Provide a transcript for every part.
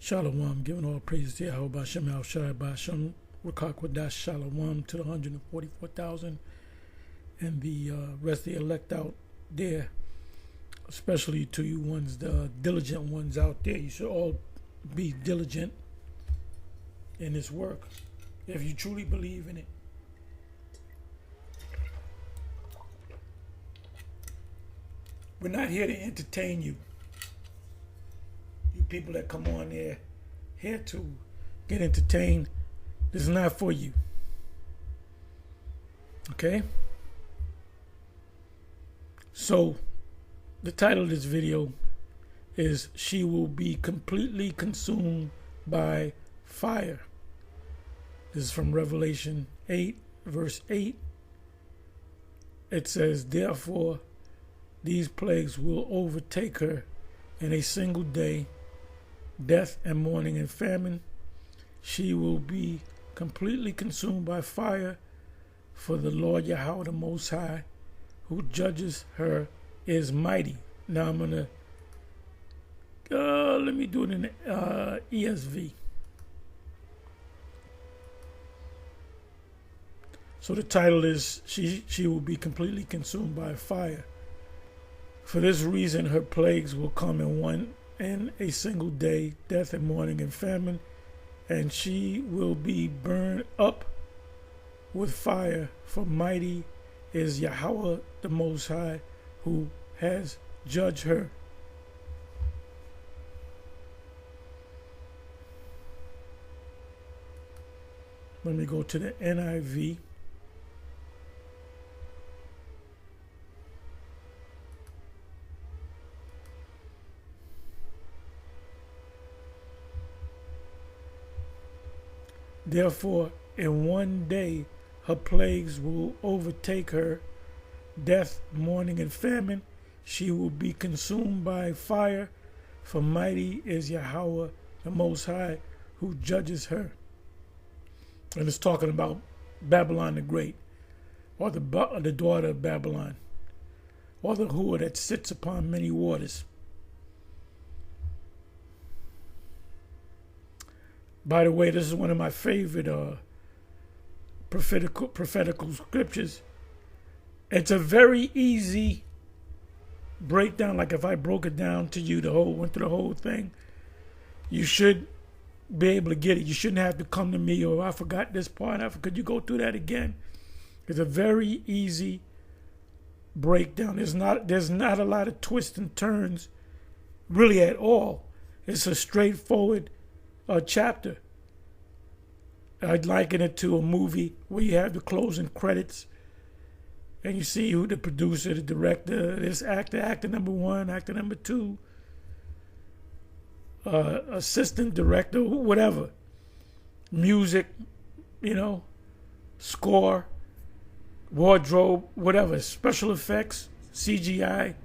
Shalom, giving all praises to Yahweh B'Shem Al Shai B'Shem Rakakwadash Shalom to the 144,000 and the rest of the elect out there, especially to you ones, the diligent ones out there. You should all be diligent in this work if you truly believe in it. We're not here to entertain you. You people that come on there here to get entertained, this is not for you. Okay? So, the title of this video is She Will Be Completely Consumed by Fire. This is from Revelation 8, verse 8. It says, therefore, these plagues will overtake her in a single day, death and mourning and famine. She will be completely consumed by fire, for the Lord Yahweh the Most High, who judges her, is mighty. Now I'm going to, let me do it in the ESV. So the title is, she will be completely consumed by fire. For this reason, her plagues will come in a single day, death and mourning and famine, and she will be burned up with fire, for mighty is Yahweh the Most High, who has judged her. Let me go to the NIV. Therefore, in one day her plagues will overtake her, death, mourning, and famine. She will be consumed by fire, for mighty is Yahweh the Most High, who judges her. And it's talking about Babylon the Great, or the daughter of Babylon, or the whore that sits upon many waters. By the way, this is one of my favorite prophetical scriptures. It's a very easy breakdown. Like if I broke it down to you, went through the whole thing, you should be able to get it. You shouldn't have to come to me, or I forgot this part. Could you go through that again? It's a very easy breakdown. There's not a lot of twists and turns, really at all. It's a straightforward chapter. I'd liken it to a movie where you have the closing credits and you see who the producer, the director, this actor number one, actor number two, assistant director, whatever, music, score, wardrobe, whatever, special effects, CGI.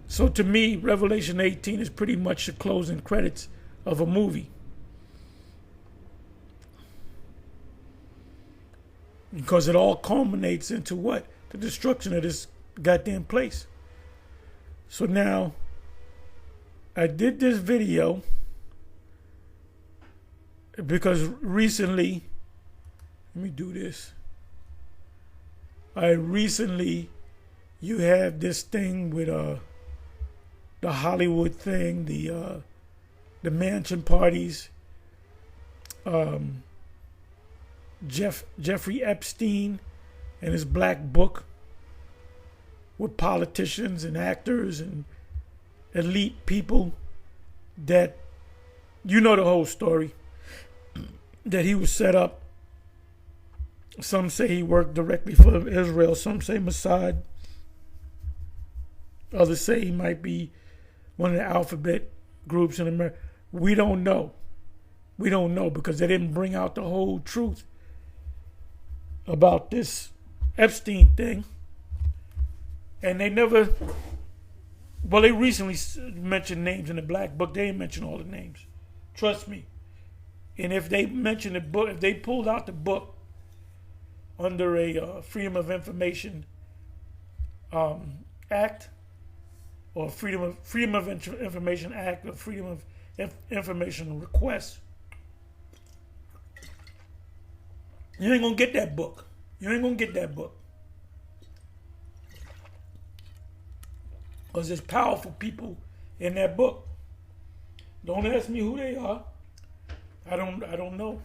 So to me, Revelation 18 is pretty much the closing credits of a movie. Because it all culminates into what? The destruction of this goddamn place. So now, I did this video because recently, let me do this. You have this thing with the Hollywood thing, the mansion parties, Jeffrey Epstein and his black book with politicians and actors and elite people that, the whole story, that he was set up. Some say he worked directly for Israel. Some say Mossad. Others say he might be one of the alphabet groups in America. We don't know. We don't know because they didn't bring out the whole truth about this Epstein thing. And they never, they recently mentioned names in the black book. They didn't mention all the names. Trust me. And if they mentioned the book, if they pulled out the book under a Freedom of Information Act, or Freedom of Information Act or Freedom of Information Request, you ain't gonna get that book. You ain't gonna get that book. Because there's powerful people in that book. Don't ask me who they are. I don't know.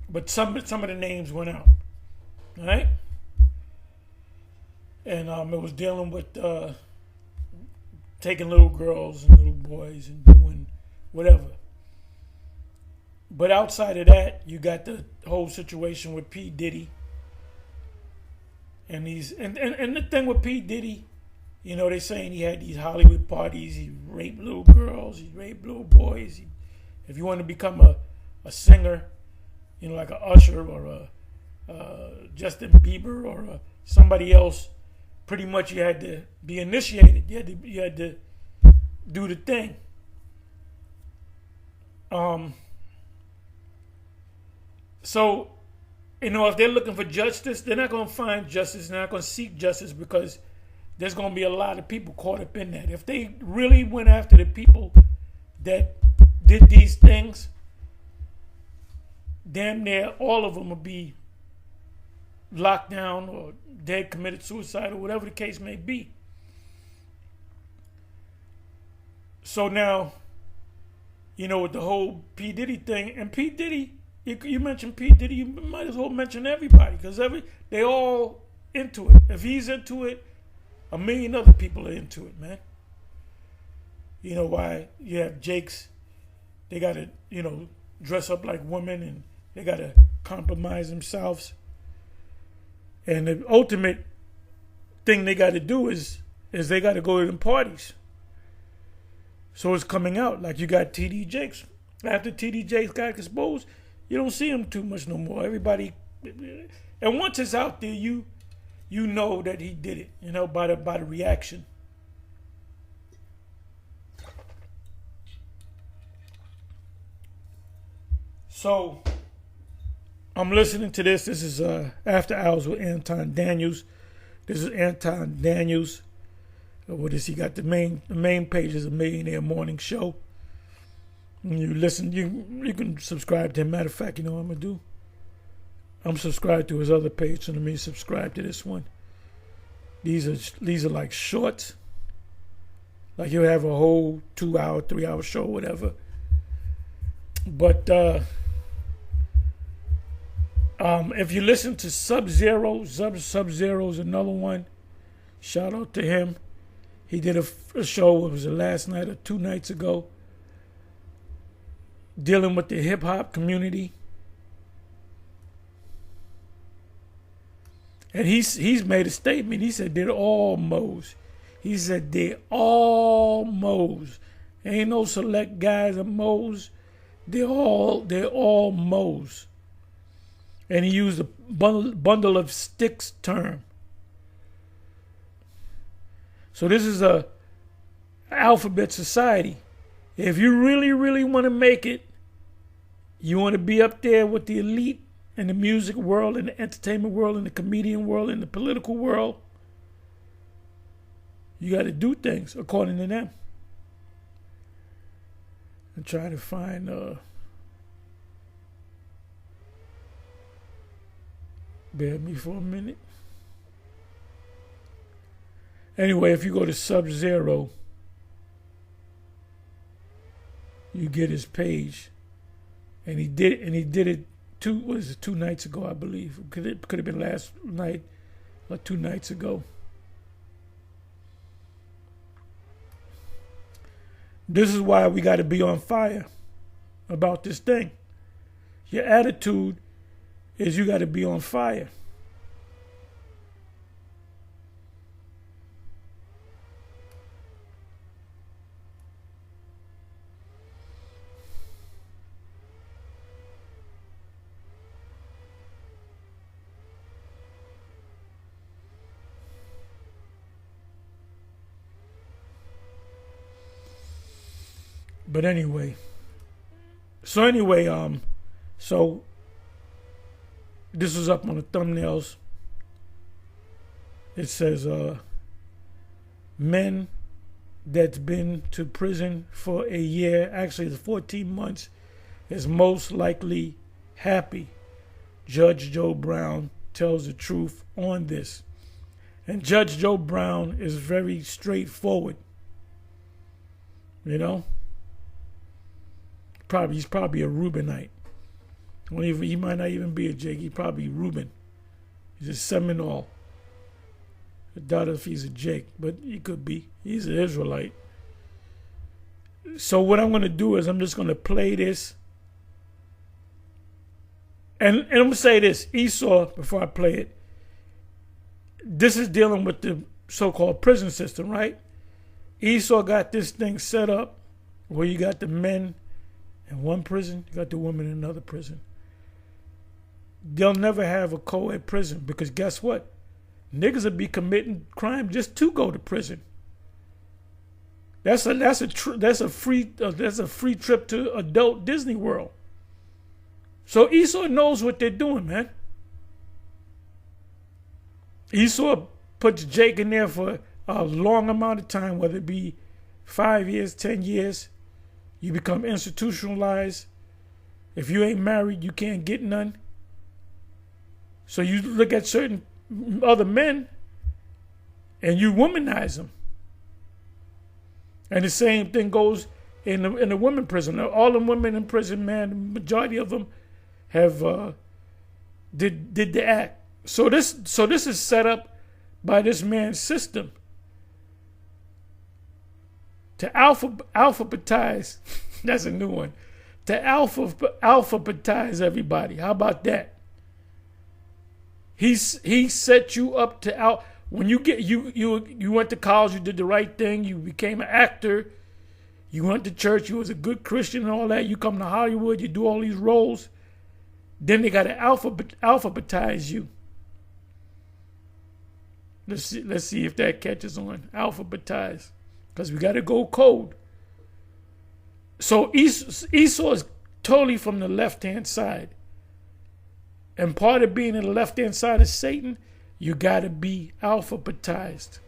But some of the names went out. All right? And it was dealing with taking little girls and little boys and doing whatever. But outside of that, you got the whole situation with P. Diddy. And the thing with P. Diddy, you know, they're saying he had these Hollywood parties, he raped little girls, he raped little boys. If you want to become a singer, you know, like a Usher or a Justin Bieber or somebody else, pretty much you had to be initiated. You had to do the thing. So, you know, if they're looking for justice, they're not going to find justice. They're not going to seek justice because there's going to be a lot of people caught up in that. If they really went after the people that did these things, damn near all of them would be locked down or dead, committed suicide, or whatever the case may be. So now, you know, with the whole P. Diddy thing, and P. Diddy, you mentioned P. Diddy, you might as well mention everybody, because they all into it. If he's into it, a million other people are into it, man. You know why you have Jakes, they got to, you know, dress up like women, and they got to compromise themselves. And the ultimate thing they got to do is they got to go to them parties. So it's coming out. Like you got T.D. Jakes. After T.D. Jakes got exposed, you don't see him too much no more. Everybody, and once it's out there, you know that he did it. You know, by the reaction. So I'm listening to this. This is After Hours with Anton Daniels. This is Anton Daniels. What is he got? The main page is a Millionaire Morning Show. And you listen, you can subscribe to him. Matter of fact, you know what I'm gonna do? I'm subscribed to his other page, so let me subscribe to this one. These are like shorts. Like he'll have a whole 2-hour, 3-hour show, whatever. But if you listen to Sub-Zero is another one. Shout out to him. He did a show, it was the last night or 2 nights ago, dealing with the hip-hop community. And he's made a statement. He said they're all Moes. He said they're all Moes. Ain't no select guys of Moes. They're all Moes. And he used a bundle of sticks term. So this is a alphabet society. If you really, really want to make it, you want to be up there with the elite in the music world, in the entertainment world, in the comedian world, in the political world, you got to do things according to them. I'm trying to find bear with me for a minute. Anyway, if you go to Sub-Zero, you get his page, and he did it 2 nights ago, I believe. Could have been last night or 2 nights ago. This is why we got to be on fire about this thing. Your attitude is you got to be on fire. But anyway, so this was up on the thumbnails. It says, men that's been to prison for a year, actually it's 14 months, is most likely happy. Judge Joe Brown tells the truth on this. And Judge Joe Brown is very straightforward. You know? He's probably a Reubenite. He might not even be a Jake. He's probably Reuben. He's a Seminole. I doubt if he's a Jake, but he could be. He's an Israelite. So what I'm going to do is I'm just going to play this. And I'm going to say this, Esau, before I play it. This is dealing with the so-called prison system, right? Esau got this thing set up where you got the men in one prison, you got the women in another prison. They'll never have a co-ed prison because guess what? Niggas will be committing crime just to go to prison. That's a free trip to adult Disney World. So Esau knows what they're doing, man. Esau puts Jake in there for a long amount of time, whether it be 5 years, 10 years. You become institutionalized. If you ain't married, you can't get none. So you look at certain other men and you womanize them. And the same thing goes in the women prison. All the women in prison, man, the majority of them have did the act. So this is set up by this man's system to alphabetize. That's a new one. To alphabetize everybody. How about that? He set you up to when you get you went to college, you did the right thing, you became an actor, you went to church, you was a good Christian and all that. You come to Hollywood, you do all these roles. Then they got to alphabetize you. Let's see if that catches on. Alphabetize. Because we got to go code. So Esau is totally from the left-hand side. And part of being in the left-hand side of Satan, you got to be alphabetized.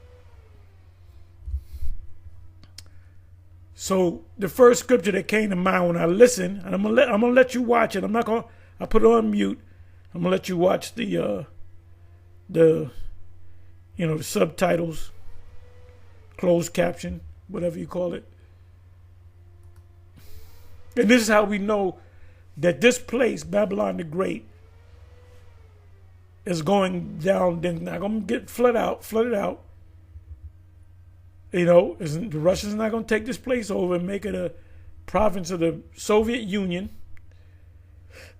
So the first scripture that came to mind when I listened, and I'm gonna let you watch it. I put it on mute. I'm gonna let you watch the subtitles, closed caption, whatever you call it. And this is how we know that this place, Babylon the Great, is going down. They're not going to get flooded out. You know, the Russians are not going to take this place over and make it a province of the Soviet Union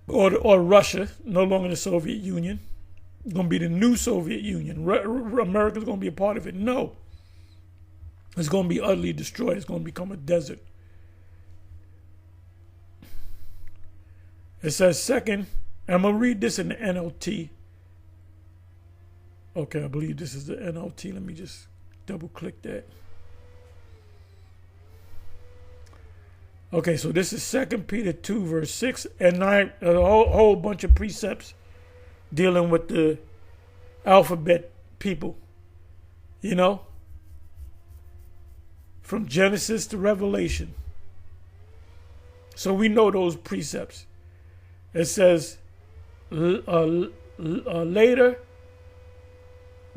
or Russia, no longer the Soviet Union. It's going to be the new Soviet Union. America's going to be a part of it. No. It's going to be utterly destroyed. It's going to become a desert. It says second, and I'm going to read this in the NLT. Okay, I believe this is the NLT. Let me just double click that. Okay, so this is 2 Peter 2, verse 6 and 9. A whole bunch of precepts dealing with the alphabet people. You know? From Genesis to Revelation. So we know those precepts. It says, later,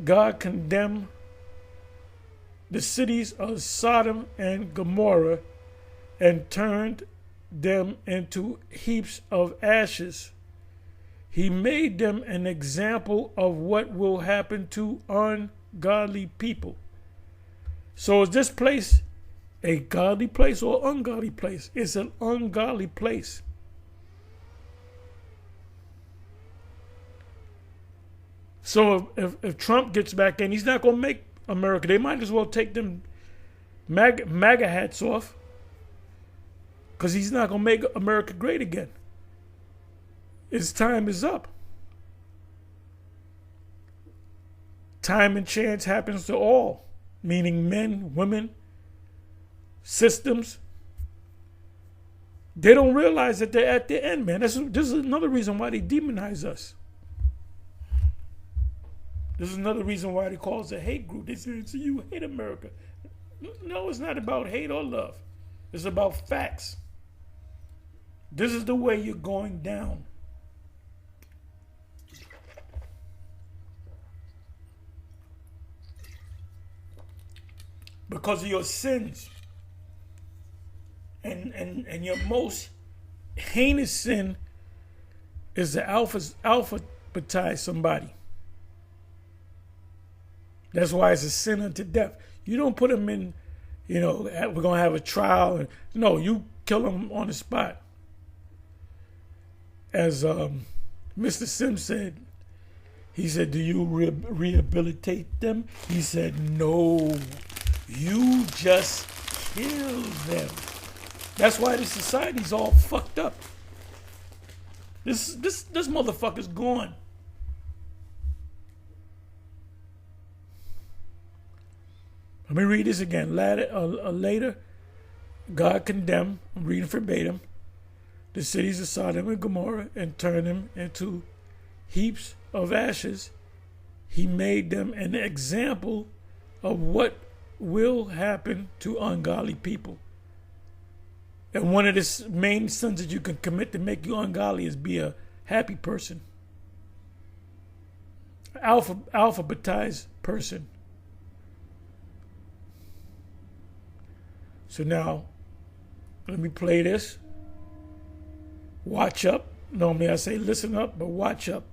God condemned the cities of Sodom and Gomorrah and turned them into heaps of ashes. He made them an example of what will happen to ungodly people. So is this place a godly place or ungodly place? It's an ungodly place. So if Trump gets back in, he's not going to make America. They might as well take them MAGA hats off, because he's not going to make America great again. His time is up. Time and chance happens to all, meaning men, women, systems. They don't realize that they're at the end, man. This is another reason why they demonize us. This is another reason why they call us a hate group. They say, you hate America. No, it's not about hate or love. It's about facts. This is the way you're going down. Because of your sins. And your most heinous sin is to alphabetize somebody. That's why it's a sin unto death. You don't put them in, we're going to have a trial. No, you kill them on the spot. As Mr. Sims said, he said, do you rehabilitate them? He said, no, you just kill them. That's why the society's all fucked up. This motherfucker's gone. Let me read this again. Later, God condemned, I'm reading verbatim, the cities of Sodom and Gomorrah and turned them into heaps of ashes. He made them an example of what will happen to ungodly people. And one of the main sins that you can commit to make you ungodly is be a happy person. Alphabetized person. So now, let me play this. Watch up. Normally I say listen up, but watch up.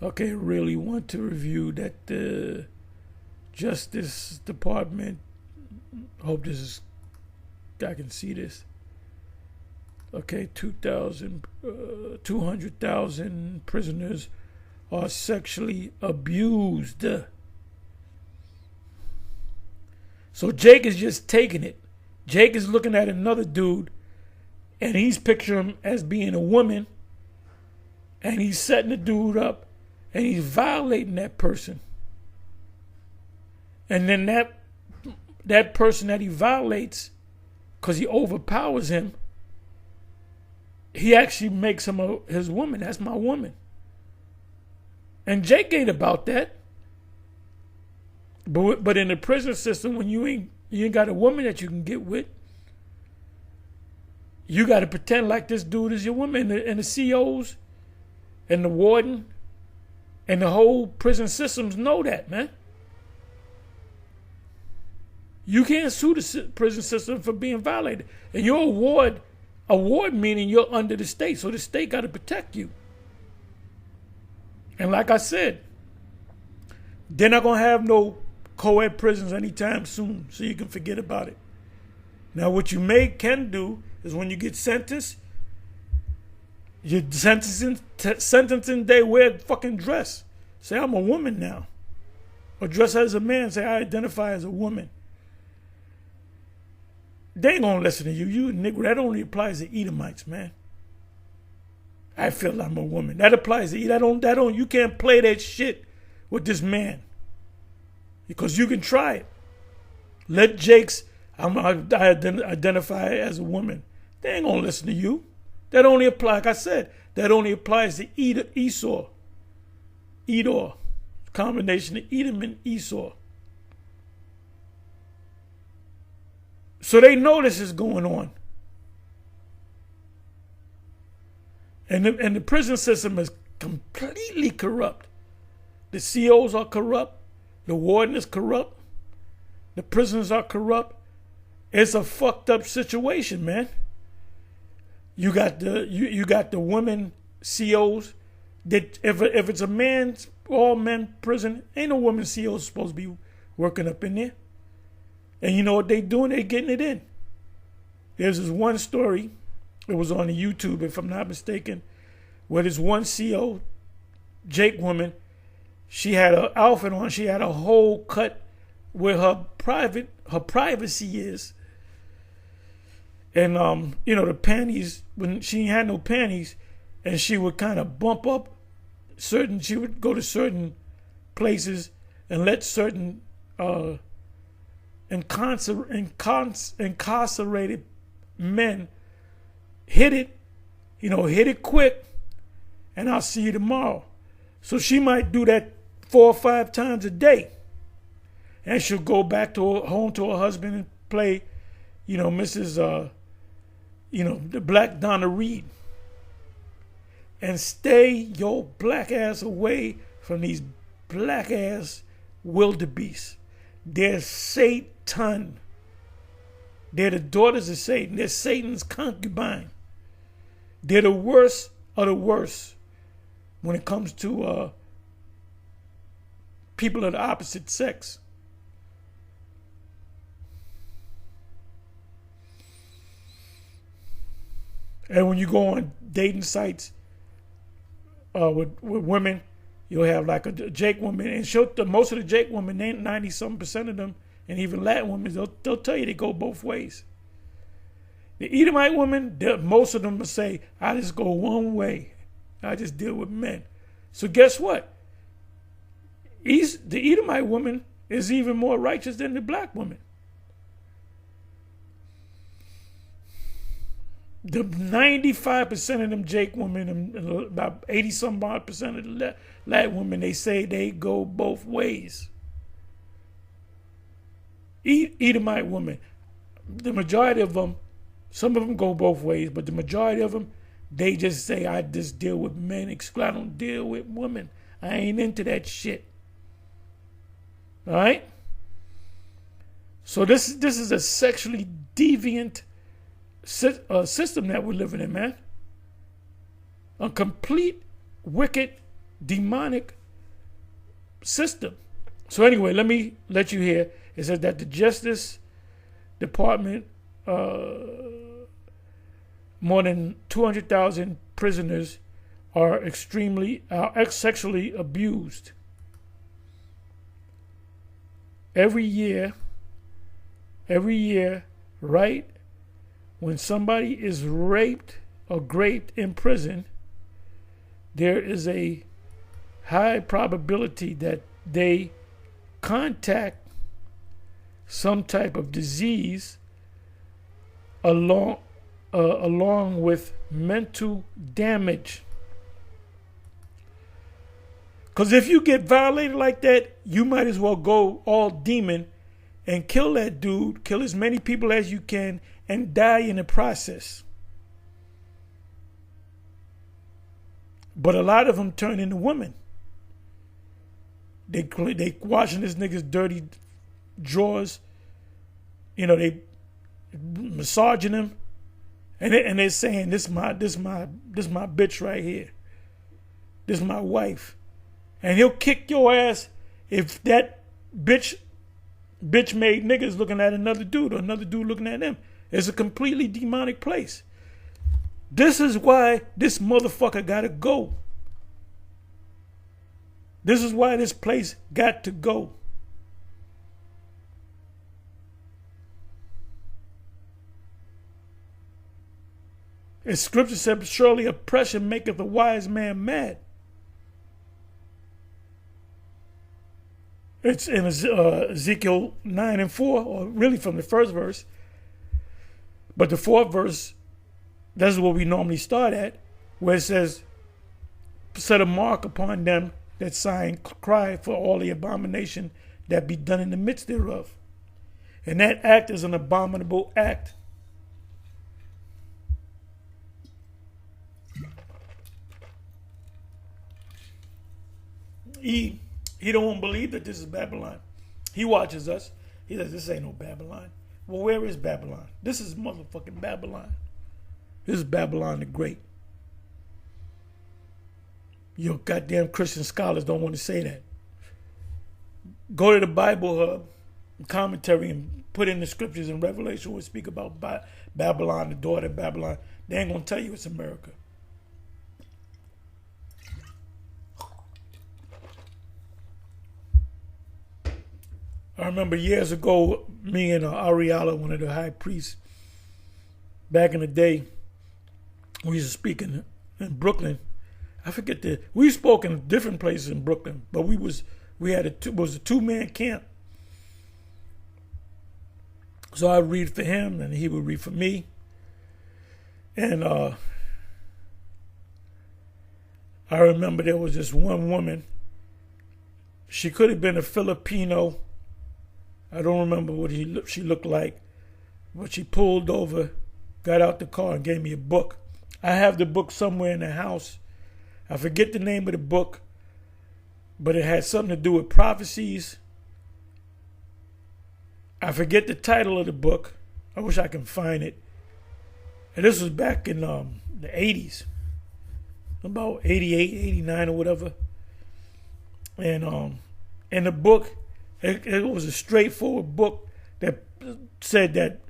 Okay, really want to review that the Justice Department, hope this is, I can see this. Okay, 200,000 prisoners are sexually abused. So Jake is just taking it. Jake is looking at another dude and he's picturing him as being a woman and he's setting the dude up and he's violating that person. And then that person that he violates, because he overpowers him, he actually makes him his woman. That's my woman. And Jake ain't about that. But in the prison system, when you ain't got a woman that you can get with, you got to pretend like this dude is your woman. And the COs and the warden and the whole prison systems know that, man. You can't sue the prison system for being violated. And your award meaning you're under the state. So the state got to protect you. And like I said, they're not going to have no co-ed prisons anytime soon, so you can forget about it. Now, what you can do is when you get sentenced, your sentencing day, wear a fucking dress. Say, I'm a woman now. Or dress as a man. Say, I identify as a woman. They ain't gonna listen to you. You a nigga. That only applies to Edomites, man. I feel I'm a woman. That applies to Edom. You can't play that shit with this man. Because you can try it. Let Jake's, I identify as a woman. They ain't gonna listen to you. That only applies, like I said, that only applies to Esau. Edor. Combination of Edom and Esau. So they know this is going on. And the prison system is completely corrupt. The COs are corrupt. The warden is corrupt. The prisoners are corrupt. It's a fucked up situation, man. You got the women COs that if it's a man's all men prison, ain't no women COs supposed to be working up in there. And you know what they doing? They getting it in. There's this one story. It was on the YouTube, if I'm not mistaken, where this one CO, Jake woman, she had an outfit on. She had a hole cut where her privacy is. And the panties, when she had no panties, and she would kind of bump up she would go to certain places and let certain incarcerated men hit it quick, and I'll see you tomorrow. So she might do that 4 or 5 times a day. and she'll go back to home to her husband and play, Mrs. The Black Donna Reed. And stay your black ass away from these black ass wildebeests. They're Satan. They're the daughters of Satan. They're Satan's concubine. They're the worst of the worst when it comes to people of the opposite sex. And when you go on dating sites with women, you'll have like a Jake woman, and most of the Jake women, 90-something% of them, and even Latin women, they'll tell you they go both ways. The Edomite woman, most of them will say, I just go one way. I just deal with men. So guess what? The Edomite woman is even more righteous than the black woman. The 95% of them Jake women, and about 80-some-odd% of the Latin women, they say they go both ways. Edomite women, the majority of them, some of them go both ways, but the majority of them, they just say, I just deal with men. I don't deal with women. I ain't into that shit. All right? So this is a sexually deviant system that we're living in, man. A complete, wicked, demonic system. So anyway, let me let you hear. It says that the Justice Department, more than 200,000 prisoners are sexually abused. Every year, right when somebody is raped or graped in prison, there is a high probability that they contact some type of disease along with mental damage. Because if you get violated like that, you might as well go all demon and kill that dude, kill as many people as you can, and die in the process. But a lot of them turn into women. They washing this nigga's dirty drawers. They massaging him, and they're saying, "This my bitch right here. This my wife," and he'll kick your ass if that bitch made niggas looking at another dude or another dude looking at them. It's a completely demonic place. This is why this motherfucker gotta go. This is why this place got to go. As scripture said, surely oppression maketh a wise man mad. It's in Ezekiel 9:4, or really from the first verse. But the fourth verse, that's what we normally start at, where it says, set a mark upon them that sigh, cry for all the abomination that be done in the midst thereof. And that act is an abominable act. He don't believe that this is Babylon. He watches us. He says, this ain't no Babylon. Well, where is Babylon? This is motherfucking Babylon. This is Babylon the Great. Your goddamn Christian scholars don't want to say that. Go to the Bible Hub commentary and put in the scriptures in Revelation where we speak about Babylon, the daughter of Babylon. They ain't going to tell you it's America. I remember years ago, me and Ariala, one of the high priests, back in the day, we used to speak in Brooklyn. I forget we spoke in different places in Brooklyn, but it was a two-man camp. So I would read for him, and he would read for me. And I remember there was this one woman. She could have been a Filipino I don't remember what she looked like, but she pulled over, got out the car, and gave me a book. I have the book somewhere in the house. I forget the name of the book, but it had something to do with prophecies. I forget the title of the book. I wish I can find it. And this was back in the 80s, about 88, 89 or whatever. And in the book, it was a straightforward book that said that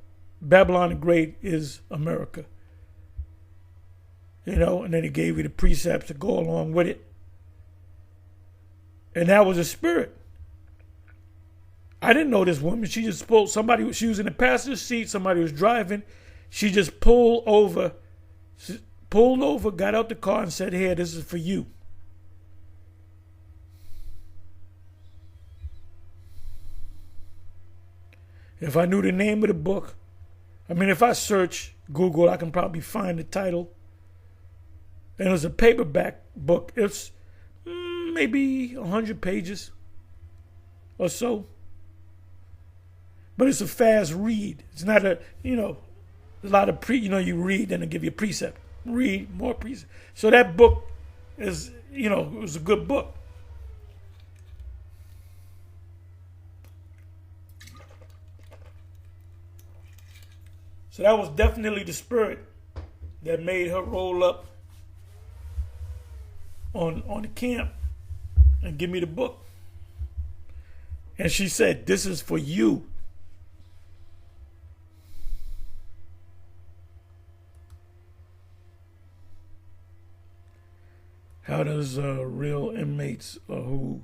Babylon the Great is America. You know, and then it gave you the precepts to go along with it. And that was a spirit. I didn't know this woman. She just pulled somebody. She was in the passenger seat. Somebody was driving. She just pulled over, got out the car and said, "Here, this is for you." If I knew the name of the book, I mean, if I search Google, I can probably find the title. And it was a paperback book. It's maybe 100 pages or so. But it's a fast read. It's not a lot of you read and they give you a precept. Read, more precept. So that book is, it was a good book. So that was definitely the spirit that made her roll up on the camp and give me the book. And she said, "This is for you." How does real inmates who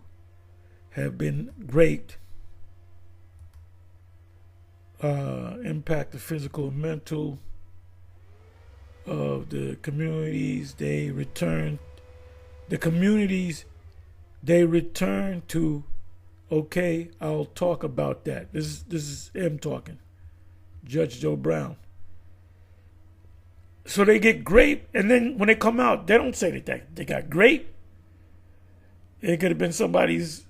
have been raped impact the physical and mental of the communities they return? The communities they return to. Okay, I'll talk about that. This is him talking, Judge Joe Brown. So they get raped, and then when they come out, they don't say that they got raped. It could have been somebody's,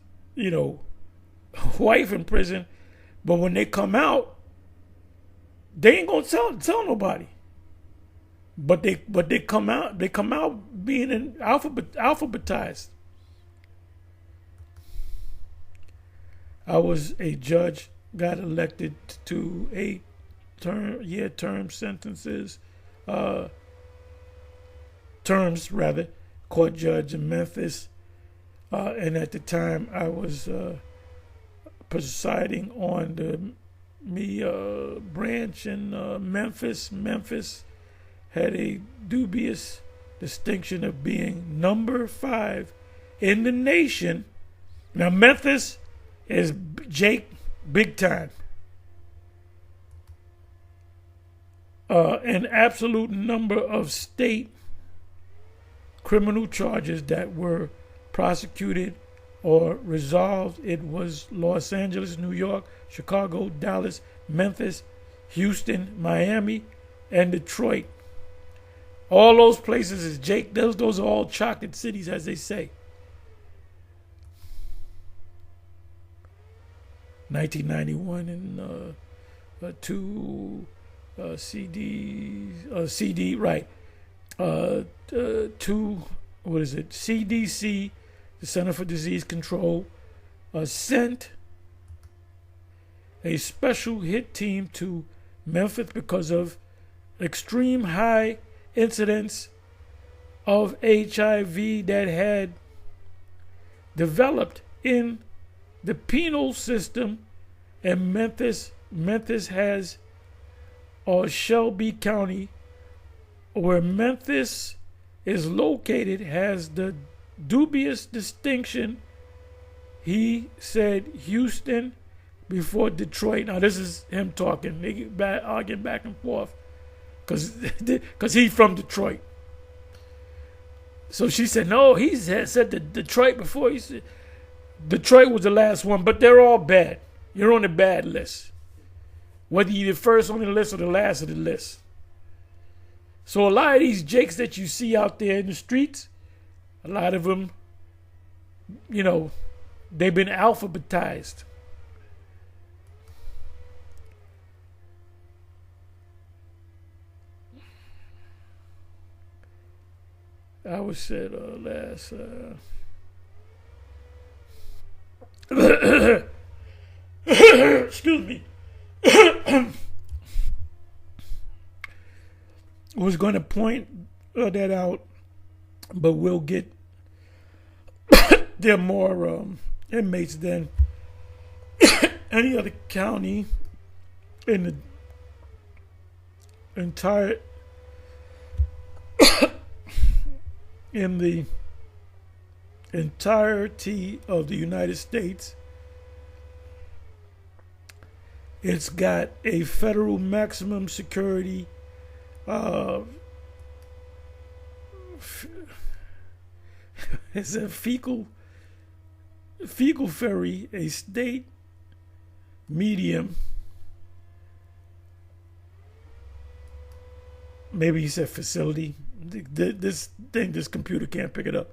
wife in prison, but when they come out, they ain't gonna tell nobody. But they come out being alphabetized. I was a judge, got elected to 8-term sentences. Terms rather, court judge in Memphis, and at the time I was presiding on the branch in Memphis. Memphis had a dubious distinction of being number 5 in the nation. Now Memphis is Jake big time. An absolute number of state criminal charges that were prosecuted or resolved. It was Los Angeles, New York, Chicago, Dallas, Memphis, Houston, Miami, and Detroit. All those places is Jake. Those are all chocolate cities, as they say. 1991 and 2 CD, right. 2, what is it? CDC, the Center for Disease Control, sent a special hit team to Memphis because of extreme high incidence of HIV that had developed in the penal system. And Memphis has, or Shelby County, where Memphis is located, has the dubious distinction. He said Houston before Detroit. Now this is him talking. They arguing back and forth because he's from Detroit. So she said, no, he said the Detroit before. He said Detroit was the last one, but they're all bad. You're on the bad list, whether you're the first on the list or the last of the list. So a lot of these jakes that you see out there in the streets, a lot of them, they've been alphabetized. I was said last. Excuse me. Was going to point that out, but we'll get there are more inmates than any other county in the entire in the entirety of the United States. It's got a federal maximum security it's a fecal ferry, a state medium. Maybe he said facility. This computer can't pick it up.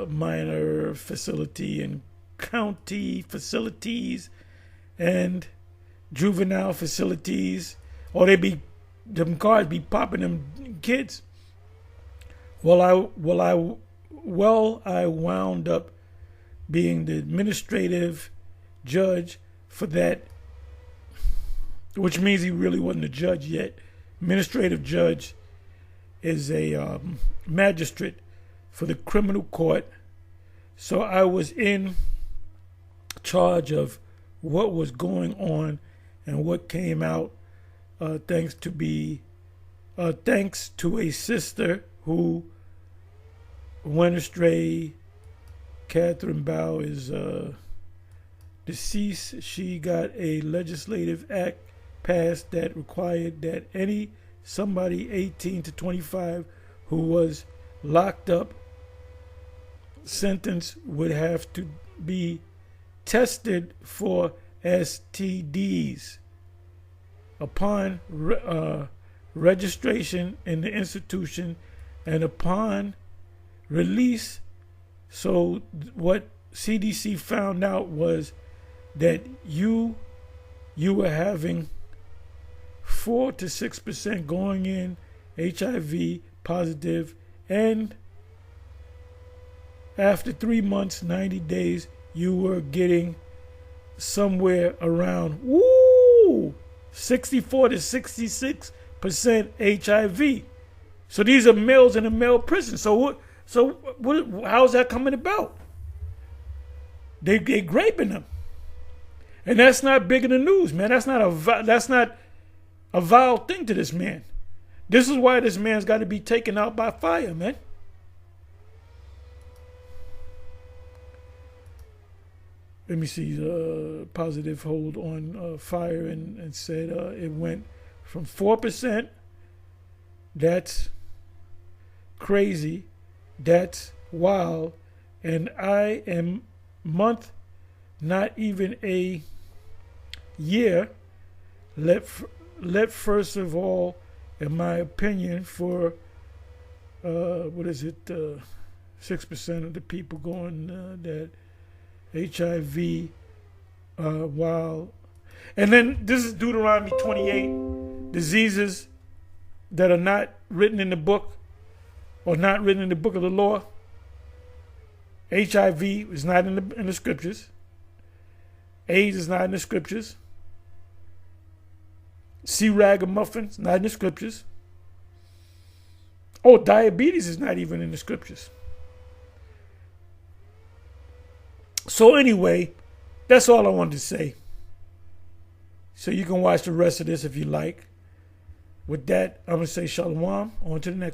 Minor facility and county facilities and juvenile facilities, or them cars be popping them kids. I wound up being the administrative judge for that, which means he really wasn't a judge yet. Administrative judge is a magistrate for the criminal court. So I was in charge of what was going on and what came out, thanks to a sister who went astray. Catherine Bow is deceased. She got a legislative act passed that required that somebody 18 to 25 who was locked up, sentenced, would have to be tested for STDs upon registration in the institution and upon release. So what CDC found out was that you were having 4 to 6% going in HIV positive, and after 3 months, 90 days, you were getting somewhere around 64 to 66% HIV. So these are males in a male prison. So how's that coming about? They graping them, and that's not big in the news, man. That's not a vile thing to this man. This is why this man's got to be taken out by fire, man. Let me see, positive hold on fire, and said it went from 4%. That's crazy. That's wild. And I am month, not even a year, let first of all, in my opinion, for 6% of the people going that HIV while, and then this is Deuteronomy 28, diseases that are not written in the book or not written in the book of the law. HIV is not in the scriptures. AIDS is not in the scriptures. C. ragamuffins, not in the scriptures. Oh, diabetes is not even in the scriptures. So anyway, that's all I wanted to say. So you can watch the rest of this if you like. With that, I'm going to say shalom. On to the next one.